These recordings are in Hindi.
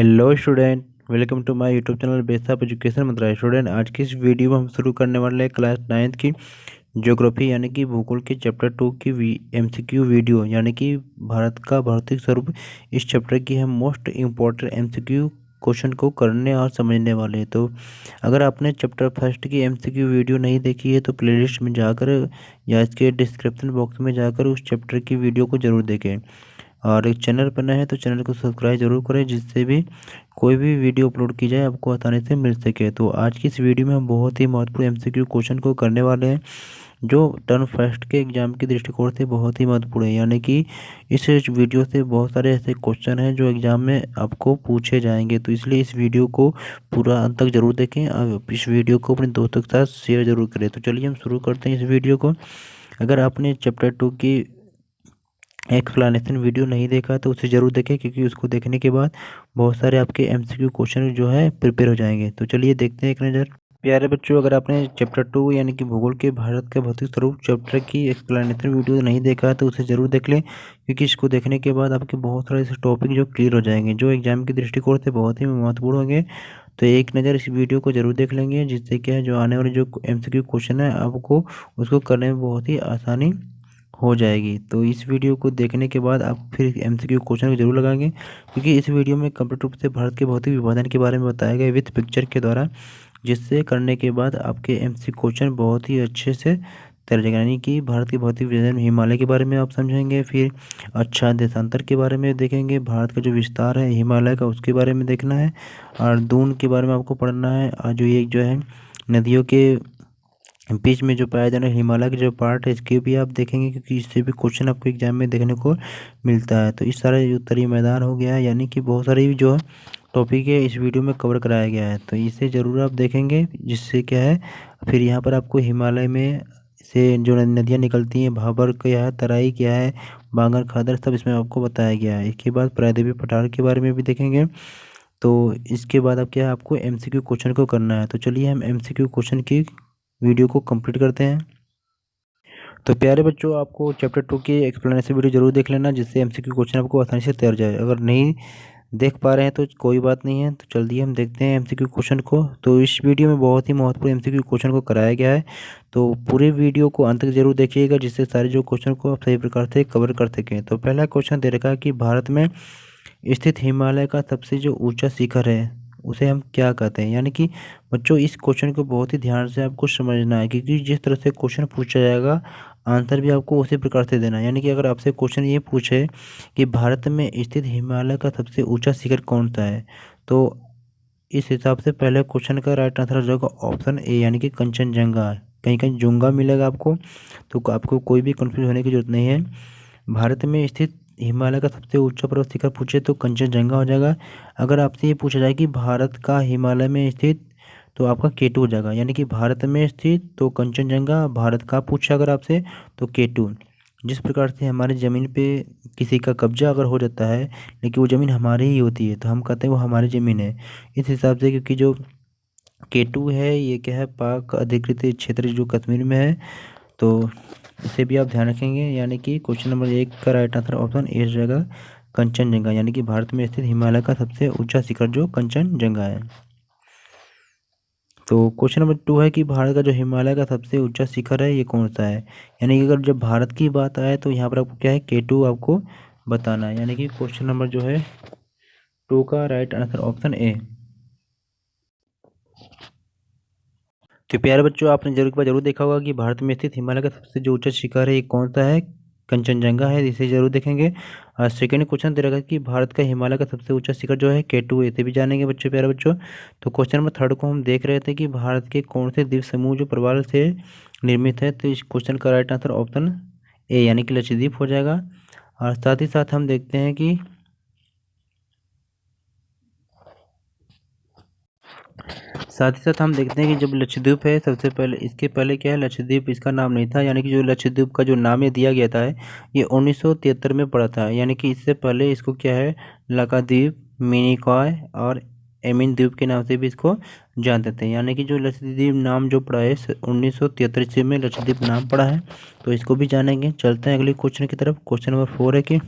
Hello student, welcome to my YouTube channel base of education मंत्रालय। स्टूडेंट, आज की इस वीडियो में हम शुरू करने वाले हैं क्लास 9th की ज्योग्राफी यानी कि भूगोल के चैप्टर 2 की एमसीक्यू वीडियो यानी कि भारत का भौतिक स्वरूप। इस चैप्टर की हम मोस्ट इम्पोर्टेंट एमसीक्यू क्वेश्चन को करने और समझने वाले हैं। तो अगर आपने चैप्टर फर्स्ट की एमसीक्यू वीडियो नहीं देखी है तो प्लेलिस्ट में जाकर या इसके डिस्क्रिप्शन बॉक्स में जाकर उस चैप्टर की वीडियो को ज़रूर देखें। और एक चैनल पर नए हैं तो चैनल को सब्सक्राइब जरूर करें, जिससे भी कोई भी वीडियो अपलोड की जाए आपको आसानी से मिल सके। तो आज की इस वीडियो में हम बहुत ही महत्वपूर्ण एमसीक्यू क्वेश्चन को करने वाले हैं, जो टर्म फर्स्ट के एग्जाम के दृष्टिकोण से बहुत ही महत्वपूर्ण है। यानी कि इस वीडियो से बहुत सारे ऐसे क्वेश्चन हैं जो एग्जाम में आपको पूछे जाएंगे। तो इसलिए इस वीडियो को पूरा अंत तक जरूर देखें और इस वीडियो को अपने दोस्तों के साथ शेयर जरूर करें। तो चलिए हम शुरू करते हैं इस वीडियो को। अगर आपने चैप्टर 2 की एक्सप्लेनेशन वीडियो नहीं देखा तो उसे ज़रूर देखें, क्योंकि उसको देखने के बाद बहुत सारे आपके एमसीक्यू क्वेश्चन जो है प्रिपेयर हो जाएंगे। तो चलिए देखते हैं एक नज़र। प्यारे बच्चों, अगर आपने चैप्टर 2 यानी कि भूगोल के भारत के भौतिक स्वरूप चैप्टर की एक्सप्लेनेशन वीडियो नहीं देखा है तो उसे ज़रूर देख लें, क्योंकि इसको देखने के बाद आपके बहुत सारे ऐसे टॉपिक जो क्लियर हो जाएंगे, जो एग्जाम के दृष्टिकोण से बहुत ही महत्वपूर्ण होंगे। तो एक नज़र इस वीडियो को जरूर देख लेंगे, जिससे क्या है जो आने वाले जो एमसीक्यू क्वेश्चन है आपको उसको करने में बहुत ही आसानी हो जाएगी। तो इस वीडियो को देखने के बाद आप फिर एमसीक्यू क्वेश्चन को जरूर लगाएंगे, क्योंकि इस वीडियो में कंप्लीट रूप से भारत के भौतिक विभाजन के बारे में बताया गया विथ पिक्चर के द्वारा, जिससे करने के बाद आपके एमसीक्यू क्वेश्चन बहुत ही अच्छे से तैयार जाएगा। यानी कि भारत के भौतिक विभाजन में हिमालय के बारे में आप समझेंगे, फिर अच्छा देशांतर के बारे में देखेंगे, भारत का जो विस्तार है हिमालय का उसके बारे में देखना है, और दून के बारे में आपको पढ़ना है, और जो ये जो है नदियों के बीच में जो पाया जाना हिमालय के जो पार्ट है इसके भी आप देखेंगे, क्योंकि इससे भी क्वेश्चन आपको एग्जाम में देखने को मिलता है। तो इस सारे उत्तरीय मैदान हो गया है, यानी कि बहुत सारे जो है टॉपिक है इस वीडियो में कवर कराया गया है। तो इसे ज़रूर आप देखेंगे, जिससे क्या है फिर यहाँ पर आपको हिमालय में से जो नदियाँ निकलती हैं, भाबर क्या है, तराई क्या है, बांगर खादर, सब इसमें आपको बताया गया है। इसके बाद प्रायद्वीपीय पठार के बारे में भी देखेंगे। तो इसके बाद अब क्या है आपको एमसीक्यू क्वेश्चन को करना है। तो चलिए हम एमसीक्यू क्वेश्चन की वीडियो को कंप्लीट करते हैं। तो प्यारे बच्चों, आपको चैप्टर 2 की एक्सप्लेनेशन वीडियो जरूर देख लेना, जिससे एमसीक्यू क्वेश्चन आपको आसानी से तैयार जाए। अगर नहीं देख पा रहे हैं तो कोई बात नहीं है, तो चलिए हम देखते हैं एमसीक्यू क्वेश्चन को। तो इस वीडियो में बहुत ही महत्वपूर्ण एमसीक्यू क्वेश्चन को कराया गया है, तो पूरे वीडियो को अंत तक जरूर देखिएगा, जिससे सारे जो क्वेश्चन को आप सही प्रकार से कवर कर सकें। तो पहला क्वेश्चन दे रखा है कि भारत में स्थित हिमालय का सबसे जो ऊंचा शिखर है उसे हम क्या कहते हैं। यानी कि बच्चों, इस क्वेश्चन को बहुत ही ध्यान से आपको समझना है, क्योंकि जिस तरह से क्वेश्चन पूछा जाएगा आंसर भी आपको उसी प्रकार से देना है। यानी कि अगर आपसे क्वेश्चन ये पूछे कि भारत में स्थित हिमालय का सबसे ऊंचा शिखर कौन सा है, तो इस हिसाब से पहले क्वेश्चन का राइट आंसर हो जाएगा ऑप्शन ए, यानी कि कंचनजंगा। कहीं कहीं जुंगा मिलेगा आपको, तो आपको कोई भी कंफ्यूज होने की जरूरत नहीं है। भारत में स्थित हिमालय का सबसे ऊंचा पर्वत शिखर पूछे तो कंचनजंगा हो जाएगा। अगर आपसे ये पूछा जाए कि भारत का हिमालय में स्थित, तो आपका केटू हो जाएगा। यानी कि भारत में स्थित तो कंचनजंगा, भारत का पूछा अगर आपसे तो केटू। जिस प्रकार से हमारी ज़मीन पे किसी का कब्जा अगर हो जाता है, लेकिन वो ज़मीन हमारी ही होती है, तो हम कहते हैं वो हमारी ज़मीन है। इस हिसाब से क्योंकि जो केटू है ये क्या है, पाक अधिकृत क्षेत्र जो कश्मीर में है, तो इसे भी आप ध्यान रखेंगे। यानी कि क्वेश्चन नंबर 1 का राइट आंसर ऑप्शन ए हो जाएगा कंचनजंगा, यानी कि भारत में स्थित हिमालय का सबसे ऊंचा शिखर जो कंचनजंगा है। तो क्वेश्चन नंबर 2 है कि भारत का जो हिमालय का सबसे ऊंचा शिखर है ये कौन सा है। यानी कि अगर जब भारत की बात आए तो यहाँ पर आपको क्या है, केटू आपको बताना है। यानी कि क्वेश्चन नंबर जो है 2 का राइट आंसर ऑप्शन ए। तो प्यारे बच्चों, आपने जरूर एक बार जरूर देखा होगा कि भारत में स्थित हिमालय का सबसे जो ऊंचा शिखर है ये कौन सा है, कंचनजंगा है, इसे जरूर देखेंगे। और सेकेंड क्वेश्चन दे रखा है कि भारत का हिमालय का सबसे ऊंचा शिखर जो है केटू है, इसे भी जानेंगे बच्चों, प्यारे बच्चों। तो क्वेश्चन नंबर 3 को हम देख रहे थे कि भारत के कौन से द्वीप समूह जो प्रवाल से निर्मित है, तो इस क्वेश्चन का राइट आंसर ऑप्शन ए, यानी कि लक्षद्वीप हो जाएगा। और साथ ही साथ हम देखते हैं कि कि जब लक्षद्वीप है सबसे पहले, इसके पहले क्या है, लक्षद्वीप इसका नाम नहीं था। यानी कि जो लक्षद्वीप का जो नाम ये दिया गया था ये 1973 में पड़ा था। यानी कि इससे पहले इसको क्या है, लक्षद्वीप, मिनिकॉय और एमिन द्वीप के नाम से भी इसको जानते थे। यानी कि जो लक्षद्वीप नाम जो पड़ा है 1973 में लक्षद्वीप नाम पड़ा है, तो इसको भी जानेंगे। चलते हैं अगले क्वेश्चन की तरफ। क्वेश्चन नंबर 4 है कि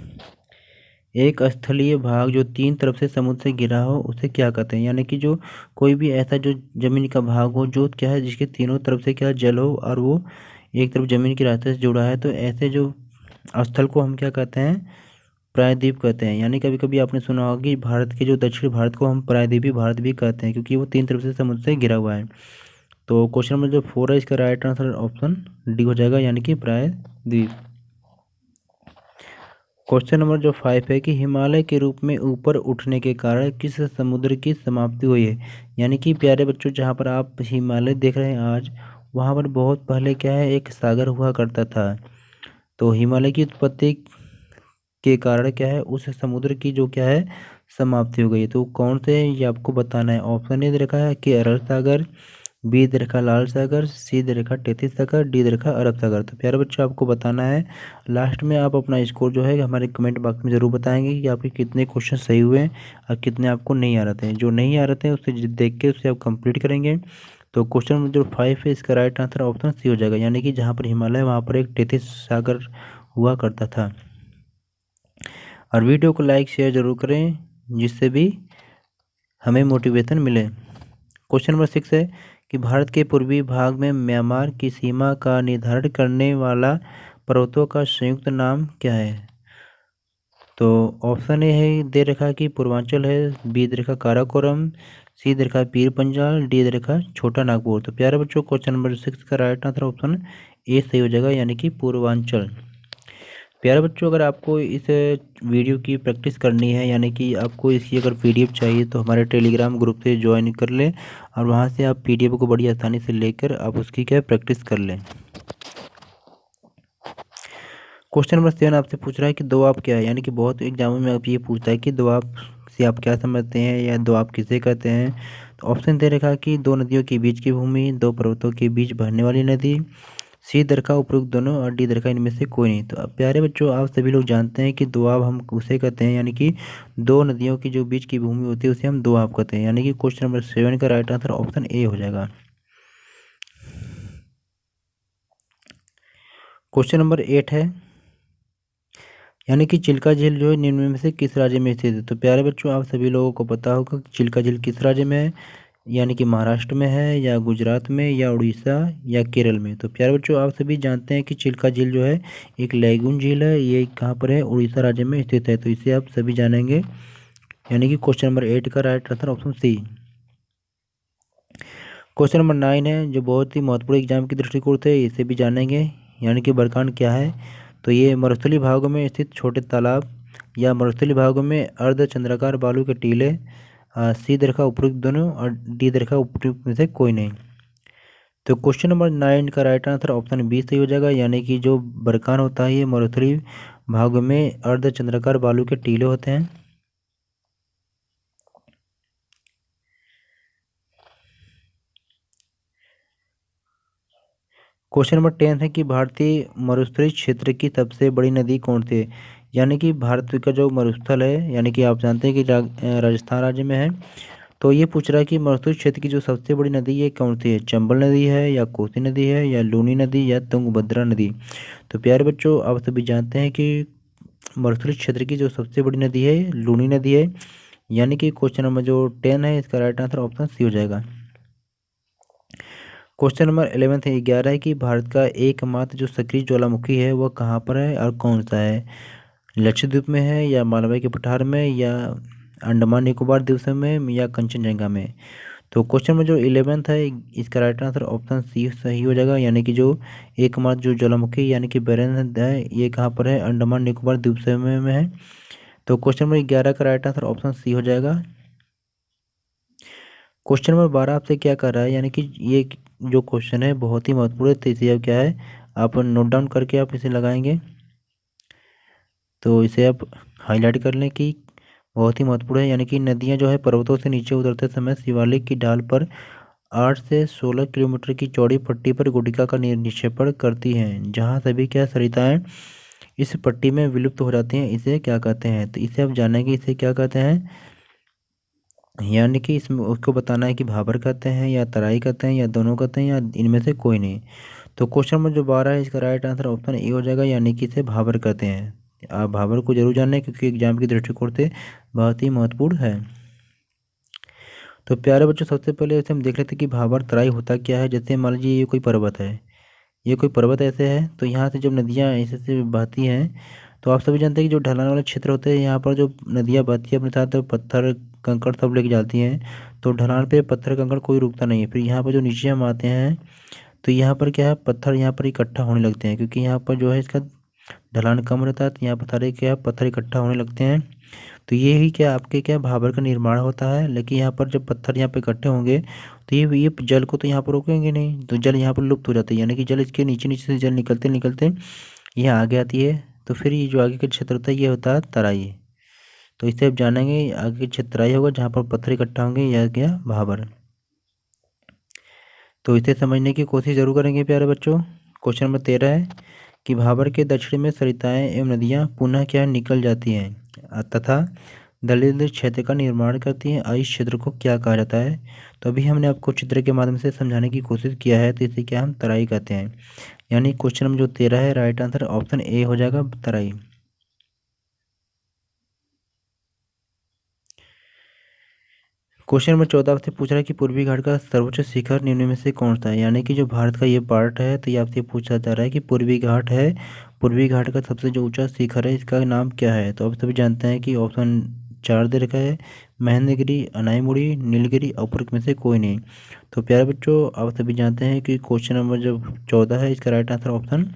एक स्थलीय भाग जो तीन तरफ से समुद्र से घिरा हो उसे क्या कहते हैं? यानी कि जो कोई भी ऐसा जो जमीन का भाग हो जो क्या है जिसके तीनों तरफ से क्या जल हो और वो एक तरफ जमीन के रास्ते से जुड़ा है, तो ऐसे जो स्थल को हम क्या कहते हैं? प्रायद्वीप कहते हैं। यानी कभी कभी आपने सुना होगा कि भारत के जो दक्षिण भारत को हम प्रायद्वीपीय भारत भी कहते हैं, क्योंकि वो तीन तरफ से समुद्र से घिरा हुआ है। तो क्वेश्चन नंबर जो 4 है इसका राइट आंसर ऑप्शन डी हो जाएगा, यानी कि प्रायद्वीप। क्वेश्चन नंबर जो 5 है कि हिमालय के रूप में ऊपर उठने के कारण किस समुद्र की समाप्ति हुई है? यानी कि प्यारे बच्चों, जहाँ पर आप हिमालय देख रहे हैं आज, वहाँ पर बहुत पहले क्या है, एक सागर हुआ करता था। तो हिमालय की उत्पत्ति के कारण क्या है, उस समुद्र की जो क्या है समाप्ति हो गई है। तो कौन से है ये आपको बताना है। ऑप्शन ए दे रखा है कि अरब सागर, बी दे रखा लाल सागर, सी दे रखा टेथिस सागर, डी दे रखा अरब सागर। तो प्यारे बच्चों आपको बताना है। लास्ट में आप अपना स्कोर जो है हमारे कमेंट बॉक्स में ज़रूर बताएंगे कि आपके कितने क्वेश्चन सही हुए हैं और कितने आपको नहीं आ रहे थे। जो नहीं आ रहे थे उसे देख के उसे आप कंप्लीट करेंगे। तो क्वेश्चन नंबर जो 5 है इसका राइट आंसर ऑप्शन सी हो जाएगा, यानी कि जहाँ पर हिमालय वहाँ पर एक टेथिस सागर हुआ करता था। और वीडियो को लाइक शेयर ज़रूर करें जिससे भी हमें मोटिवेशन मिले। क्वेश्चन नंबर 6 है कि भारत के पूर्वी भाग में म्यांमार की सीमा का निर्धारण करने वाला पर्वतों का संयुक्त नाम क्या है? तो ऑप्शन ए है दे रखा कि पूर्वांचल है, बी दे रखा काराकोरम, सी दे रखा पीर पंजाल, डी दे रखा छोटा नागपुर। तो प्यारे बच्चों क्वेश्चन नंबर 6 का राइट आंसर ऑप्शन ए सही हो जाएगा, यानी कि पूर्वांचल। प्यारे बच्चों, अगर आपको इस वीडियो की प्रैक्टिस करनी है, यानी कि आपको इसकी अगर पीडीएफ चाहिए, तो हमारे टेलीग्राम ग्रुप से ज्वाइन कर लें और वहाँ से आप पीडीएफ को बड़ी आसानी से लेकर आप उसकी क्या प्रैक्टिस कर लें। क्वेश्चन नंबर 7 आपसे पूछ रहा है कि दोआब क्या है? यानी कि बहुत एग्जामों में आप ये पूछता है कि दोआब से आप क्या समझते हैं या दोआब किसे कहते हैं। तो ऑप्शन दे रखा कि दो नदियों के बीच की भूमि, दो पर्वतों के बीच बहने वाली नदी, सी दरखा उपरोक्त दोनों और डी दरखा इनमें से कोई नहीं। तो अब प्यारे बच्चों, आप सभी लोग जानते हैं कि दोआब हम उसे कहते हैं, यानी कि दो नदियों की जो बीच की भूमि होती है उसे हम दोआब कहते हैं। यानी कि क्वेश्चन नंबर 7 का राइट आंसर ऑप्शन ए हो जाएगा। क्वेश्चन नंबर 8 है, यानी कि चिल्का झील जो है निम्न में से किस राज्य में स्थित है? तो प्यारे बच्चों, आप सभी लोगों को पता होगा कि चिल्का झील किस राज्य में है, यानी कि महाराष्ट्र में है या गुजरात में या उड़ीसा या केरल में। तो प्यारे बच्चों, आप सभी जानते हैं कि चिल्का झील जो है एक लैगून झील है, ये कहाँ पर है, उड़ीसा राज्य में स्थित है। तो इसे आप सभी जानेंगे, यानी कि क्वेश्चन नंबर 8 का right answer option C. Question number 9 है जो बहुत ही महत्वपूर्ण एग्जाम की दृष्टिकोण से, इसे भी जानेंगे, यानी कि बरकान क्या है। तो ये मरुस्थलीय भागों में स्थित छोटे तालाब या मरुस्थलीय भागों में अर्ध चंद्राकार बालू के टीले, सी दरखा उपयुक्त दोनों और डी दरखा उपयुक्त में से कोई नहीं। तो क्वेश्चन नंबर 9 का राइट आंसर ऑप्शन बी सही हो जाएगा, यानी कि जो बरकान होता है ये मरुस्थलीय भागों में अर्ध चंद्राकार बालू के टीले होते हैं। क्वेश्चन नंबर 10 है कि भारतीय मरुस्थलीय क्षेत्र की सबसे बड़ी नदी कौन सी है? यानी कि भारत का जो मरुस्थल है, यानी कि आप जानते हैं कि राजस्थान राज्य में है। तो ये पूछ रहा है कि मरुस्थलीय क्षेत्र की जो सबसे बड़ी नदी है कौन सी है? चंबल नदी है या कोसी नदी है या लूनी नदी या तुंगभद्रा नदी। तो प्यारे बच्चों, आप सभी जानते हैं कि मरुस्थलीय क्षेत्र की जो सबसे बड़ी नदी है लूनी नदी है, यानी कि क्वेश्चन नंबर जो 10 है इसका राइट आंसर ऑप्शन सी हो जाएगा। क्वेश्चन नंबर 11 है 11 है कि भारत का एकमात्र जो सक्रिय ज्वालामुखी है वह कहाँ पर है और कौन सा है? लक्षद्वीप में है या मालवा के पठार में या अंडमान निकोबार द्वीप समूह में या कंचनजंगा में। तो क्वेश्चन में जो 11 है इसका राइट आंसर ऑप्शन सी सही हो जाएगा, यानी कि जो एकमात्र जो ज्वालामुखी यानी कि बैरन है ये कहाँ पर है? अंडमान निकोबार द्वीप समूह में है। तो क्वेश्चन नंबर 11 का राइट आंसर ऑप्शन सी हो जाएगा। क्वेश्चन नंबर 12 आपसे क्या कर रहा है, यानी कि ये जो क्वेश्चन है बहुत ही महत्वपूर्ण है, तो इसे अब क्या है आप नोट डाउन करके आप इसे लगाएंगे। तो इसे आप हाईलाइट कर लें कि बहुत ही महत्वपूर्ण है, यानी कि नदियां जो है पर्वतों से नीचे उतरते समय शिवालिक की ढाल पर 8 से 16 किलोमीटर की चौड़ी पट्टी पर गुटिका का निक्षेपण करती हैं, जहां सभी क्या सरिताएं इस पट्टी में विलुप्त हो जाती हैं। इसे क्या कहते हैं? तो इसे आप जानेंगे इसे क्या कहते हैं, यानी कि इसमें उसको बताना है कि भाबर कहते हैं या तराई कहते हैं या दोनों कहते हैं या इनमें से कोई नहीं। तो क्वेश्चन नंबर जो 12 है इसका राइट आंसर ऑप्शन ए हो जाएगा, यानी कि इसे भाबर कहते हैं। आप भाबर को जरूर जानना है क्योंकि एग्जाम की दृष्टिकोण से बहुत ही महत्वपूर्ण है। तो प्यारे बच्चों, सबसे पहले ऐसे हम देख लेते हैं कि भाबर तराई होता क्या है। जैसे मान लीजिए ये कोई पर्वत है, ये कोई पर्वत ऐसे है, तो यहाँ से जब नदियाँ ऐसे से बहती हैं, तो आप सभी जानते हैं कि जो ढलान वाले क्षेत्र होते हैं यहाँ पर जो नदियाँ बहती है अपने साथ तो पत्थर कंकड़ सब लेके जाती हैं। तो ढलान पे पत्थर कंकड़ कोई रुकता नहीं है। फिर यहाँ पर जो नीचे हम आते हैं तो यहाँ पर क्या है, पत्थर यहाँ पर इकट्ठा होने लगते हैं क्योंकि यहाँ पर जो है इसका ढलान कम रहता है, तो यहाँ पर सारे क्या पत्थर इकट्ठा होने लगते हैं। तो ये ही क्या आपके क्या भाबर का निर्माण होता है। लेकिन यहाँ पर जब पत्थर यहाँ पे इकट्ठे होंगे तो ये जल को तो यहाँ पर रोकेंगे नहीं, तो जल यहाँ पर लुप्त हो जाता है, यानी कि जल इसके नीचे नीचे से जल निकलते निकलते यहाँ आगे आती है। तो फिर ये जो आगे का क्षेत्र होता है ये होता है तराई। तो इससे आप जानेंगे आगे का क्षेत्र तराई होगा जहाँ पर पत्थर इकट्ठा होंगे, यह गया भाबर। तो इसे समझने की कोशिश जरूर करेंगे प्यारे बच्चों। क्वेश्चन नंबर 13 है कि भाबर के दक्षिण में सरिताएं एवं नदियाँ पुनः क्या निकल जाती हैं तथा दलदल क्षेत्र का निर्माण करती हैं, इस क्षेत्र को क्या कहा जाता है। तो अभी हमने आपको चित्र के माध्यम से समझाने की कोशिश किया है, तो इसे क्या हम तराई कहते हैं। यानी क्वेश्चन नंबर जो 13 है, राइट आंसर ऑप्शन ए हो जाएगा, तराई। क्वेश्चन नंबर 14 आपसे पूछ रहा है कि पूर्वी घाट का सर्वोच्च शिखर निम्न में से कौन सा है। यानी कि जो भारत का ये पार्ट है, तो ये आपसे पूछा जा रहा है कि पूर्वी घाट है, पूर्वी घाट का सबसे जो ऊंचा शिखर है इसका नाम क्या है। तो आप सभी जानते हैं कि ऑप्शन 4 दे रखा है, महेंद्रगिरी, अनाईमुड़ी, नीलगिरी, ऊपर में से कोई नहीं। तो प्यारे बच्चों, आप सभी जानते हैं कि क्वेश्चन नंबर जो 14 है इसका राइट आंसर ऑप्शन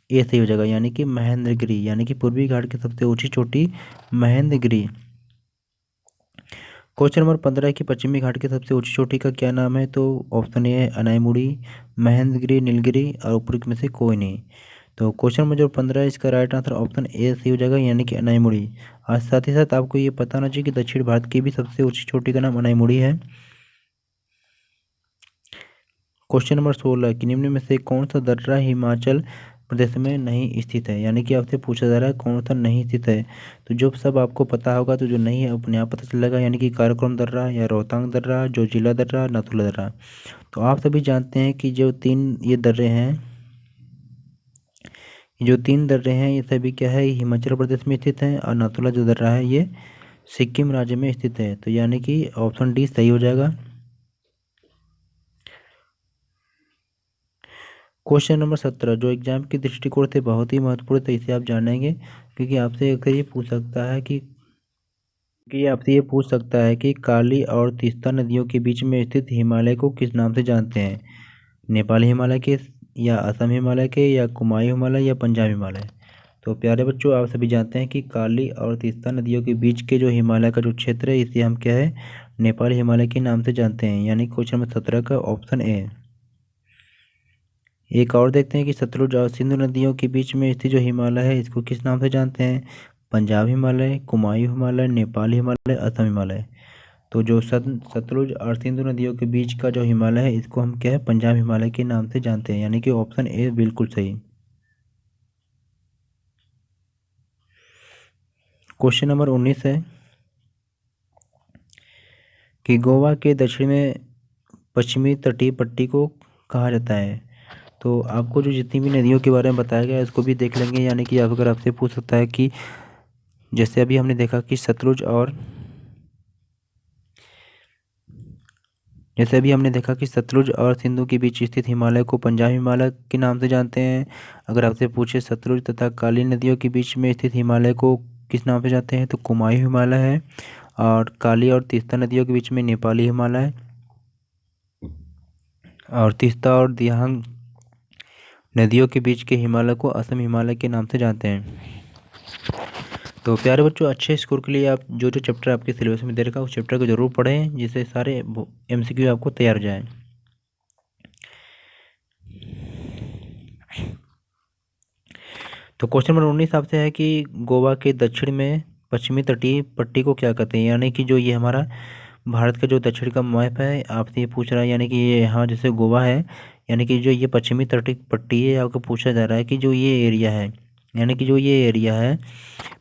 ए सही हो जाएगा, यानी कि महेंद्रगिरी, यानी कि पूर्वी घाट की सबसे ऊंची चोटी महेंद्रगिरी। क्वेश्चन नंबर 15 की पश्चिमी घाट की सबसे ऊंची चोटी का क्या नाम है। तो ऑप्शन ए है अनाईमुड़ी, महेंद्रगिरी, नीलगिरी और ऊपर में से कोई नहीं। तो क्वेश्चन नंबर जो 15 है इसका राइट आंसर ऑप्शन ए सही हो जाएगा, यानी कि अनाईमुड़ी। और साथ ही साथ आपको ये पता होना चाहिए कि दक्षिण भारत की भी सबसे ऊंची चोटी का नाम अनाईमुड़ी है। क्वेश्चन नंबर 16 कि निम्न में से कौन सा दर्रा हिमाचल प्रदेश में नहीं स्थित है। यानी कि आपसे पूछा जा रहा है कौन सा नहीं स्थित है। तो जो सब आपको पता होगा, तो जो नहीं है अपने आप पता चलेगा, यानी कि काराकोरम दर्रा या रोहतांग दर्रा, जोजिला दर्रा, नाथुला दर्रा। तो आप सभी जानते हैं कि जो तीन ये दर्रे हैं, जो तीन दर्रे हैं ये सभी क्या है, हिमाचल प्रदेश में स्थित हैं, और नाथुला जो दर्रा है ये सिक्किम राज्य में स्थित है। तो यानी कि ऑप्शन डी सही हो जाएगा। क्वेश्चन नंबर 17 जो एग्जाम के दृष्टिकोण से बहुत ही महत्वपूर्ण है, तो इसे आप जानेंगे क्योंकि आपसे अगर ये पूछ सकता है कि आपसे ये पूछ सकता है कि काली और तीस्ता नदियों के बीच में स्थित हिमालय को किस नाम से जानते हैं। नेपाली हिमालय के, या असम हिमालय के, या कुमायूं हिमालय, या पंजाब हिमालय। तो प्यारे बच्चों, आप सभी जानते हैं कि काली और तीस्ता नदियों के बीच के जो हिमालय का जो क्षेत्र है इसे हम क्या है, नेपाली हिमालय के नाम से जानते हैं, यानी क्वेश्चन नंबर 17 का ऑप्शन ए। एक और देखते हैं कि सतलुज और सिंधु नदियों के बीच में स्थित जो हिमालय है इसको किस नाम से जानते हैं। पंजाब हिमालय, कुमायूं हिमालय, नेपाली हिमालय, असम हिमालय। तो जो सतलुज और सिंधु नदियों के बीच का जो हिमालय है इसको हम क्या है, पंजाब हिमालय के नाम से जानते हैं, यानी कि ऑप्शन ए बिल्कुल सही। क्वेश्चन नंबर 19 है कि गोवा के दक्षिण में पश्चिमी तटीय पट्टी को कहा जाता है। तो आपको जो जितनी भी नदियों के बारे में बताया गया है इसको भी देख लेंगे, यानी कि आप अगर आपसे पूछ सकता है कि जैसे अभी हमने देखा कि सतलुज और जैसे अभी हमने देखा कि सतलुज और सिंधु के बीच स्थित हिमालय को पंजाब हिमालय के नाम से जानते हैं। अगर आपसे पूछे सतलुज तथा काली नदियों के बीच में स्थित हिमालय को किस नाम से जानते हैं, तो कुमायूं हिमालय है। और काली और तीस्ता नदियों के बीच में नेपाली हिमालय, और तीस्ता और दियांग नदियों के बीच के हिमालय को असम हिमालय के नाम से जानते हैं। तो प्यारे बच्चों, अच्छे स्कोर के लिए आप जो जो चैप्टर आपके सिलेबस में दे रखा है उस चैप्टर को जरूर पढ़ें, जिससे सारे MCQ आपको तैयार हो जाएं। तो क्वेश्चन नंबर 19 आपसे है कि गोवा के दक्षिण में पश्चिमी तटीय पट्टी को क्या कहते हैं। यानी कि जो ये हमारा भारत का जो दक्षिण का मैप है आपसे ये पूछ रहा है, यानी कि ये यहाँ जैसे गोवा है, यानी कि जो ये पश्चिमी तटीय पट्टी है आपको पूछा जा रहा है कि जो ये एरिया है, यानी कि जो ये एरिया है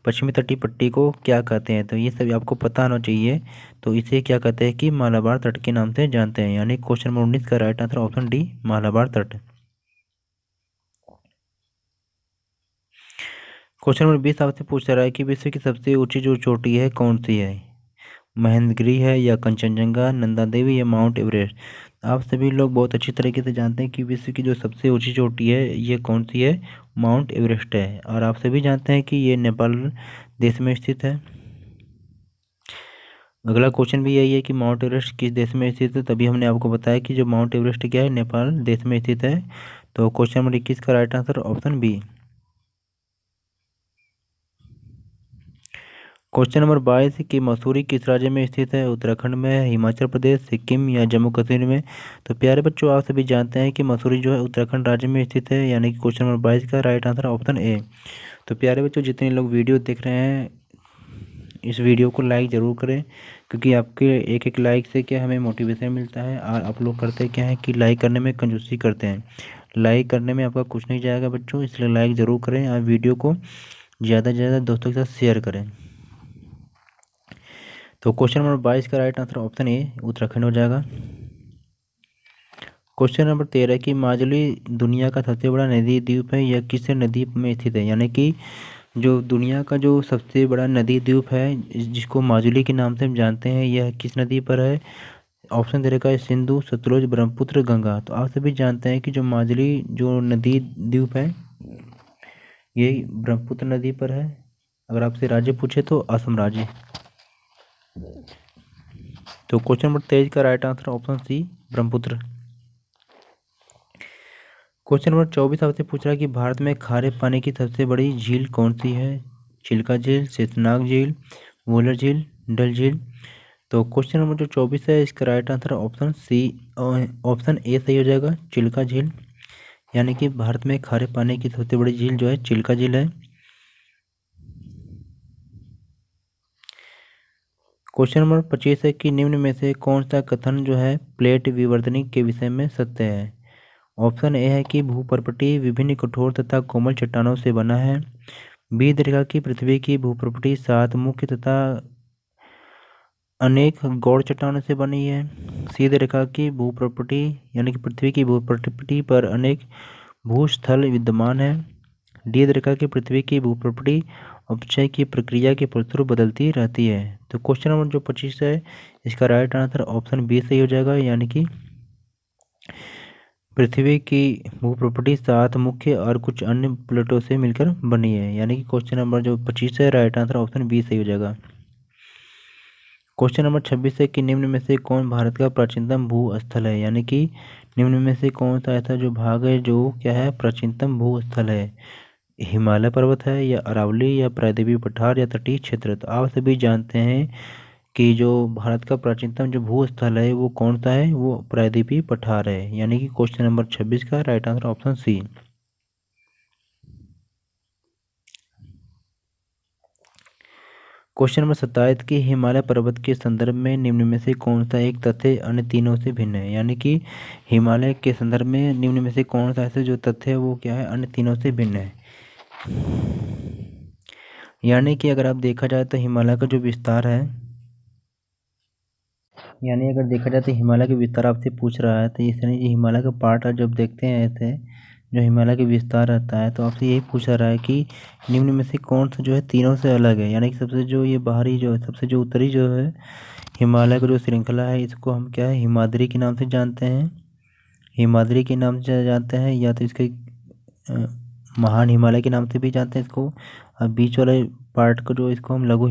पश्चिमी तटीय पट्टी को क्या कहते हैं। तो ये सभी आपको पता होना चाहिए। तो इसे क्या कहते हैं कि मालाबार तट के नाम से जानते हैं, यानी क्वेश्चन नंबर 19 का right answer option D Malabar तट। क्वेश्चन नंबर 20 आपसे पूछ रहा है कि विश्व की सबसे ऊंची जो चोटी है कौन सी है। महेंद्रगिरी है या कंचनजंगा, नंदा देवी या माउंट एवरेस्ट। आप सभी लोग बहुत अच्छी तरीके से जानते हैं कि विश्व की जो सबसे ऊंची चोटी है ये कौन सी है, माउंट एवरेस्ट है। और आप सभी जानते हैं कि ये नेपाल देश में स्थित है। अगला क्वेश्चन भी यही है कि माउंट एवरेस्ट किस देश में स्थित है। तभी हमने आपको बताया कि जो माउंट एवरेस्ट क्या है, नेपाल देश में स्थित है। तो क्वेश्चन नंबर 21 का right answer option B. Question number 22 कि मसूरी किस राज्य में स्थित है। उत्तराखंड में, हिमाचल प्रदेश, सिक्किम या जम्मू कश्मीर में। तो प्यारे बच्चों, आप सभी जानते हैं कि मसूरी जो है उत्तराखंड राज्य में स्थित है, यानी कि क्वेश्चन नंबर 22 का राइट आंसर ऑप्शन ए। तो प्यारे बच्चों, जितने लोग वीडियो देख रहे हैं इस वीडियो को लाइक ज़रूर करें, क्योंकि आपके एक एक लाइक से क्या हमें मोटिवेशन मिलता है। और आप लोग करते क्या है कि लाइक करने में कंजूसी करते हैं। लाइक करने में आपका कुछ नहीं जाएगा बच्चों, इसलिए लाइक ज़रूर करें और वीडियो को ज़्यादा से ज़्यादा दोस्तों के साथ शेयर करें। तो क्वेश्चन नंबर 22 का right answer option A Uttarakhand हो जाएगा। क्वेश्चन नंबर 13 कि माजुली दुनिया का सबसे बड़ा नदी द्वीप है, यह किस नदी में स्थित है। यानी कि जो दुनिया का जो सबसे बड़ा नदी द्वीप है जिसको माजुली के नाम से हम जानते हैं, यह किस नदी पर है। ऑप्शन दे रखा है सिंधु, सतलुज, ब्रह्मपुत्र, गंगा। तो आप सभी जानते हैं कि जो माजुली जो नदी द्वीप है ये ब्रह्मपुत्र नदी पर है। अगर आपसे राज्य पूछे तो असम राज्य। तो क्वेश्चन नंबर 23 का right answer option C Brahmaputra. Question number 24 आपसे पूछ रहा है कि भारत में खारे पानी की सबसे बड़ी झील कौन सी है। चिल्का झील, शेषनाग झील, वुलर झील, डल झील। तो क्वेश्चन नंबर जो 24 है इसका right answer option C, option A सही हो जाएगा, चिल्का झील। यानी कि भारत में खारे पानी की सबसे बड़ी झील जो है चिल्का झील है। क्वेश्चन नंबर 25 है कि निम्न में से कौन सा कथन जो है प्लेट विवर्तनी के विषय में सत्य है। ऑप्शन ए है कि भूपर्पटी विभिन्न कठोर तथा कोमल चट्टानों से बना है। बी दीर्घा की पृथ्वी की भूप्रपटी 7 मुख्य तथा अनेक गौड़ चट्टानों से बनी है। सी दीर्घा की भूप्रपटी यानी कि पृथ्वी की भूप्रपटी पर अनेक भूस्थल विद्यमान है। डी दीर्घा की पृथ्वी की भूप्रपटी अपक्षय की प्रक्रिया के फलस्वरूप बदलती रहती है। तो क्वेश्चन नंबर जो 25 है इसका राइट आंसर ऑप्शन बी सही हो जाएगा, यानी कि पृथ्वी की भूप्रपटी 7 मुख्य और कुछ अन्य प्लेटों से मिलकर बनी है। यानी कि क्वेश्चन नंबर जो 25 है राइट आंसर ऑप्शन बी सही हो जाएगा। क्वेश्चन नंबर 26 है कि निम्न में से कौन भारत का प्राचीनतम भूस्थल है। यानी कि निम्न में से कौन सा ऐसा जो भाग है जो क्या है प्राचीनतम भूस्थल है। हिमालय पर्वत है या अरावली या प्रायद्वीपीय पठार या तटीय क्षेत्र। तो आप सभी जानते हैं कि जो भारत का प्राचीनतम जो भूस्थल है वो कौन सा है, वो प्रायद्वीपीय पठार है। यानी कि क्वेश्चन नंबर 26 का right answer option C. Question number 27 कि हिमालय पर्वत के संदर्भ में निम्न में से कौन सा एक तथ्य अन्य तीनों से भिन्न है। यानी कि हिमालय के संदर्भ में निम्न में से कौन सा ऐसे जो तथ्य है वो क्या है, अन्य तीनों से भिन्न है। यानी कि अगर आप देखा जाए तो हिमालय का जो विस्तार है, यानी अगर देखा जाए तो हिमालय के विस्तार आपसे पूछ रहा है, तो इस यानी कि हिमालय का पार्ट जब देखते हैं ऐसे जो हिमालय के विस्तार रहता है, तो आपसे यही पूछा रहा है कि निम्न में से कौन सा जो है तीनों से अलग है। यानी कि सबसे जो ये बाहरी जो है, सबसे जो उत्तरी जो है हिमालय का जो श्रृंखला है, इसको हम क्या है हिमाद्री के नाम से जानते हैं। हिमाद्री के नाम से जानते हैं, या तो इसके महान हिमालय के नाम से भी जानते हैं इसको। और बीच वाले पार्ट को जो इसको हम लघु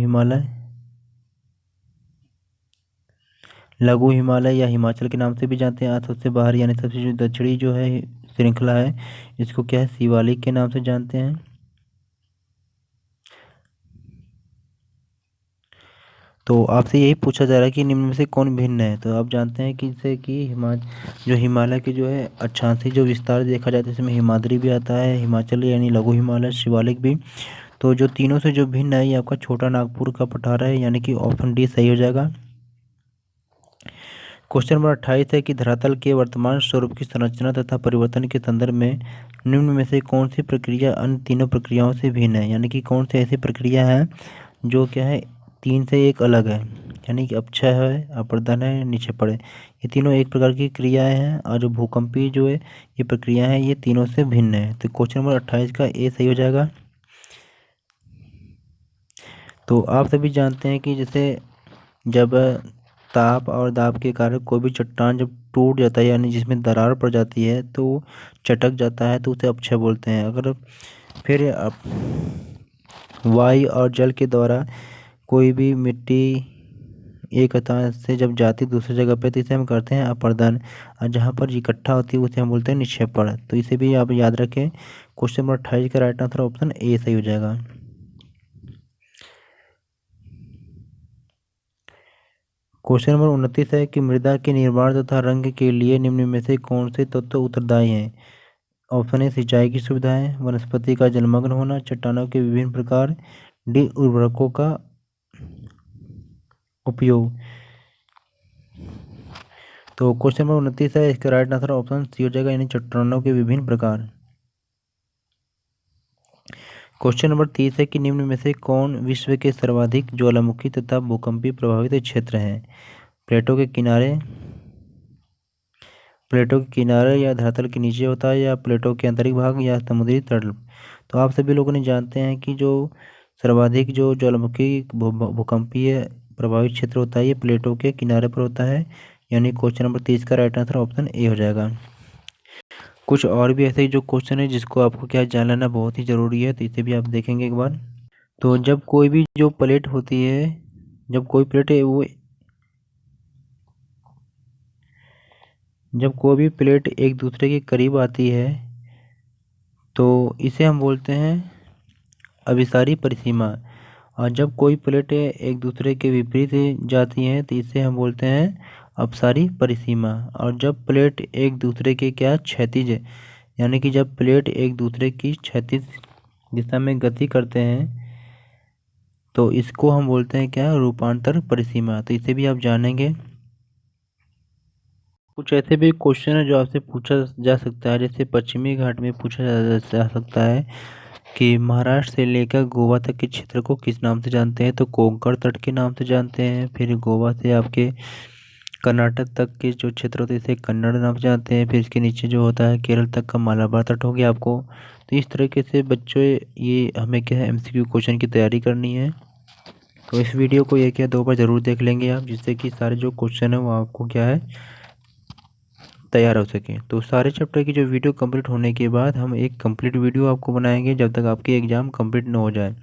हिमालय या हिमाचल के नाम से भी जानते हैं। और सबसे बाहर यानी सबसे जो दक्षिणी जो है श्रृंखला है, इसको क्या है शिवालिक के नाम से जानते हैं। तो आपसे यही पूछा जा रहा है कि निम्न में से कौन भिन्न है। तो आप जानते हैं कि जैसे कि जो हिमालय के जो है अक्षांशीय जो विस्तार देखा जाता है, इसमें हिमाद्री भी आता है, हिमाचल यानी लघु हिमालय, शिवालिक भी। तो जो तीनों से जो भिन्न है ये आपका छोटा नागपुर का पठार है। यानी कि ऑप्शन डी सही हो जाएगा। क्वेश्चन नंबर 28 है कि धरातल के वर्तमान स्वरूप की संरचना तथा परिवर्तन के संदर्भ में निम्न में से कौन सी प्रक्रिया अन्य तीनों प्रक्रियाओं से भिन्न है। यानी कि कौन सी ऐसी प्रक्रिया है जो क्या है तीन से एक अलग है। यानी कि अपक्षय है, अपरदन है, निक्षेपण है। ये तीनों एक प्रकार की क्रियाएं हैं, और जो भूकंपीय जो है ये प्रक्रिया है ये तीनों से भिन्न है। तो क्वेश्चन नंबर 28 का ए सही हो जाएगा। तो आप सभी जानते हैं कि जैसे जब ताप और दाब के कारण कोई भी चट्टान जब टूट जाता है यानी जिसमें दरार पड़ जाती है तो चटक जाता है तो उसे अपक्षय बोलते हैं। अगर फिर वायु और जल के द्वारा कोई भी मिट्टी एक स्थान से जब जाती है दूसरी जगह पे तो इसे हम करते हैं अपर्दन, और जहाँ पर इकट्ठा होती है उसे हम बोलते हैं निक्षेपण। तो इसे भी आप याद रखें। क्वेश्चन नंबर 28 का राइट आंसर ऑप्शन ए सही हो जाएगा। क्वेश्चन नंबर 29 है कि मृदा के निर्माण तथा रंग के लिए निम्न में से कौन से तत्व उत्तरदायी हैं। ऑप्शन ए सिंचाई की सुविधाएं, वनस्पति का जलमग्न होना, चट्टानों के विभिन्न प्रकार, डी उर्वरकों का उपयोग। तो क्वेश्चन नंबर 29 है, इसका राइट आंसर ऑप्शन सी हो जाएगा, यानी चट्टानों के विभिन्न प्रकार। क्वेश्चन नंबर 30 है कि निम्न में से कौन विश्व के सर्वाधिक ज्वालामुखी तथा भूकंपी प्रभावित क्षेत्र हैं। प्लेटों के किनारे, प्लेटों के किनारे या धरातल के नीचे होता है, या प्लेटों के आंतरिक भाग, या समुद्री तल। तो आप सभी लोगों ने जानते हैं कि जो सर्वाधिक जो ज्वालामुखी भूकंपीय प्रभावित क्षेत्र होता है ये प्लेटों के किनारे पर होता है, यानी क्वेश्चन नंबर 30 का राइट आंसर ऑप्शन ए हो जाएगा। कुछ और भी ऐसे जो क्वेश्चन है जिसको आपको क्या जान लेना बहुत ही ज़रूरी है, तो इसे भी आप देखेंगे एक बार। तो जब कोई भी जो प्लेट होती है, जब कोई प्लेट है वो जब कोई भी प्लेट एक दूसरे के करीब आती है तो इसे हम बोलते हैं अभिसारी परिसीमा, और जब कोई प्लेटें एक दूसरे के विपरीत जाती हैं तो इसे हम बोलते हैं अपसारी परिसीमा। और जब प्लेट एक दूसरे के क्या क्षैतिज, यानी कि जब प्लेट एक दूसरे की क्षैतिज दिशा में गति करते हैं तो इसको हम बोलते हैं क्या, रूपांतर परिसीमा। तो इसे भी आप जानेंगे। कुछ ऐसे भी क्वेश्चन है जो आपसे पूछा जा सकता है, जैसे पश्चिमी घाट में पूछा जा सकता है कि महाराष्ट्र से लेकर गोवा तक के क्षेत्र को किस नाम से जानते हैं। तो कोंकण तट के नाम से जानते हैं। फिर गोवा से आपके कर्नाटक तक के जो क्षेत्र होते हैं इसे कन्नड़ नाम से जानते हैं। फिर इसके नीचे जो होता है केरल तक का मालाबार तट हो गया आपको। तो इस तरीके से बच्चों ये हमें क्या है MCQ क्वेश्चन की तैयारी करनी है। तो इस वीडियो को एक या दो बार ज़रूर देख लेंगे आप, जिससे कि सारे जो क्वेश्चन है वो आपको क्या है तैयार हो सके। तो सारे चैप्टर की जो वीडियो कंप्लीट होने के बाद हम एक कंप्लीट वीडियो आपको बनाएंगे जब तक आपकी एग्ज़ाम कंप्लीट ना हो जाए।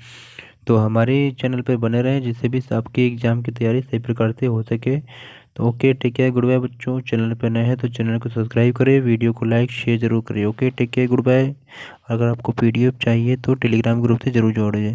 तो हमारे चैनल पर बने रहें जिससे भी आपकी एग्ज़ाम की तैयारी सही प्रकार से हो सके। तो okay, take care, goodbye बच्चों। चैनल पर नए हैं तो चैनल को सब्सक्राइब करें, वीडियो को लाइक शेयर ज़रूर करें। Okay, take care, goodbye. अगर आपको PDF चाहिए तो टेलीग्राम ग्रुप से ज़रूर जोड़िए।